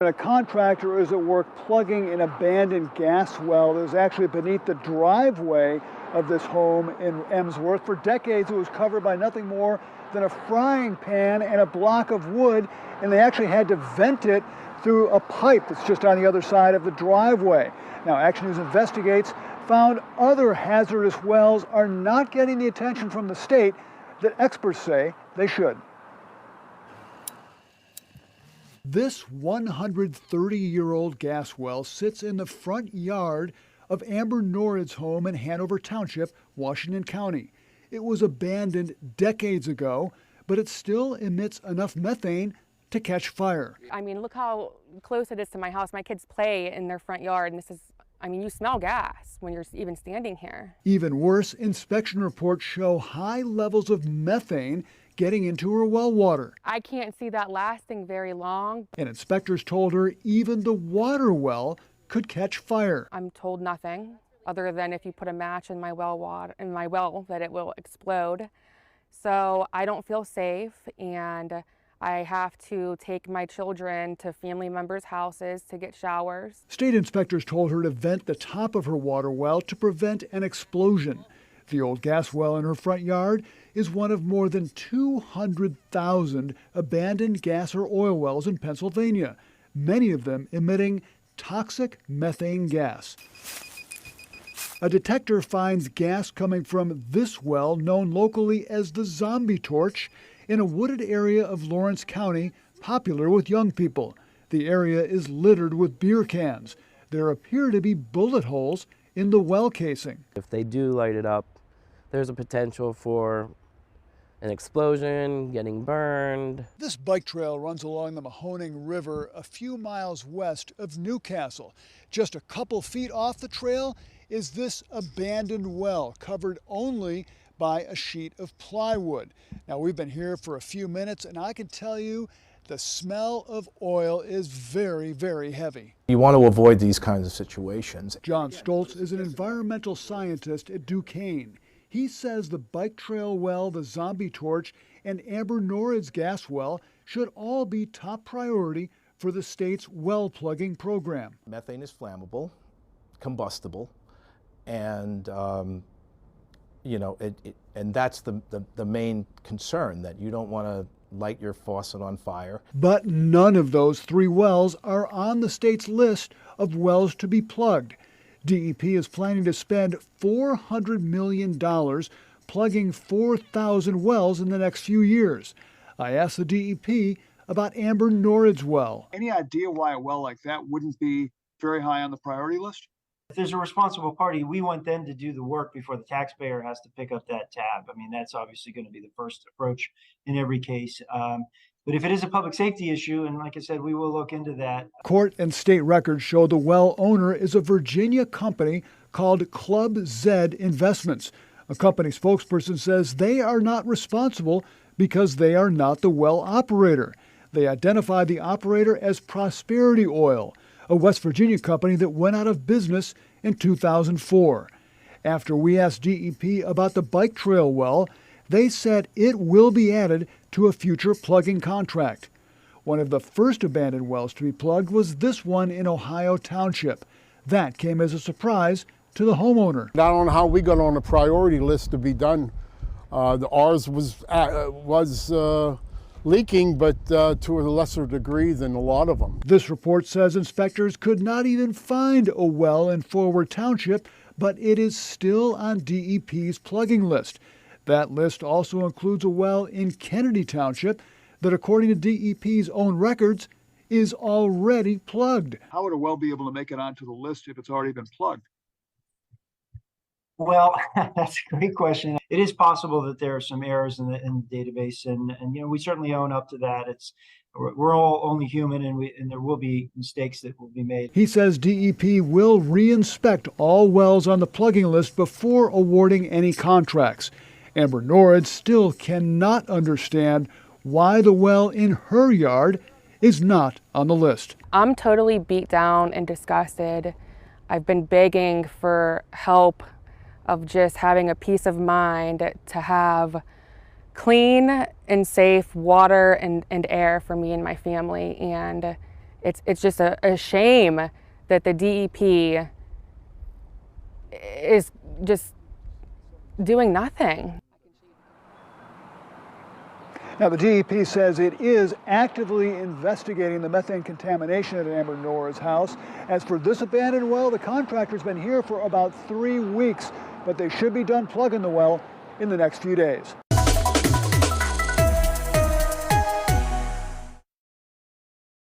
A contractor is at work plugging an abandoned gas well that is actually beneath the driveway of this home in Emsworth. For decades, it was covered by nothing more than a frying pan and a block of wood, and they actually had to vent it through a pipe that's just on the other side of the driveway. Now, Action News Investigates found other hazardous wells are not getting the attention from the state that experts say they should. This 130-year-old gas well sits in the front yard of Amber Norrid's home in Hanover Township, Washington County. It was abandoned decades ago, but it still emits enough methane to catch fire. I mean, look how close it is to my house. My kids play in their front yard, and this is, I mean, you smell gas when you're even standing here. Even worse, inspection reports show high levels of methane getting into her well water. I can't see that lasting very long. And inspectors told her even the water well could catch fire. I'm told nothing other than if you put a match in my well that it will explode. So I don't feel safe, and I have to take my children to family members' houses to get showers. State inspectors told her to vent the top of her water well to prevent an explosion. The old gas well in her front yard is one of more than 200,000 abandoned gas or oil wells in Pennsylvania, many of them emitting toxic methane gas. A detector finds gas coming from this well, known locally as the Zombie Torch, in a wooded area of Lawrence County, popular with young people. The area is littered with beer cans. There appear to be bullet holes in the well casing. If they do light it up, there's a potential for an explosion, getting burned. This bike trail runs along the Mahoning River a few miles west of Newcastle. Just a couple feet off the trail is this abandoned well, covered only by a sheet of plywood. Now, we've been here for a few minutes, and I can tell you the smell of oil is very, very heavy. You want to avoid these kinds of situations. John Stoltz is an environmental scientist at Duquesne. He says the bike trail well, the Zombie Torch, and Amber Norrid's gas well should all be top priority for the state's well plugging program. Methane is flammable, combustible, and and that's the main concern, that you don't want to light your faucet on fire. But none of those three wells are on the state's list of wells to be plugged. DEP is planning to spend $400 million plugging 4,000 wells in the next few years. I asked the DEP about Amber Norrid's well. Any idea why a well like that wouldn't be very high on the priority list? If there's a responsible party, we want them to do the work before the taxpayer has to pick up that tab. I mean, that's obviously going to be the first approach in every case. But if it is a public safety issue, and like I said, we will look into that. Court and state records show the well owner is a Virginia company called Club Z Investments. A company spokesperson says they are not responsible because they are not the well operator. They identify the operator as Prosperity Oil, a West Virginia company that went out of business in 2004. After we asked DEP about the bike trail well, they said it will be added to a future plugging contract. One of the first abandoned wells to be plugged was this one in Ohio Township. That came as a surprise to the homeowner. I don't know how we got on the priority list to be done. Ours was leaking, but to a lesser degree than a lot of them. This report says inspectors could not even find a well in Forward Township, but it is still on DEP's plugging list. That list also includes a well in Kennedy Township that, according to DEP's own records, is already plugged. How would a well be able to make it onto the list if it's already been plugged? Well, that's a great question. It is possible that there are some errors in the database, and we certainly own up to that. We're all only human, and there will be mistakes that will be made. He says DEP will re-inspect all wells on the plugging list before awarding any contracts. Amber Norrid still cannot understand why the well in her yard is not on the list. I'm totally beat down and disgusted. I've been begging for help, of just having a peace of mind to have clean and safe water and air for me and my family. And it's just a shame that the DEP is just doing nothing. Now, the DEP says it is actively investigating the methane contamination at Amber Nora's house. As for this abandoned well, the contractor's been here for about 3 weeks, but they should be done plugging the well in the next few days.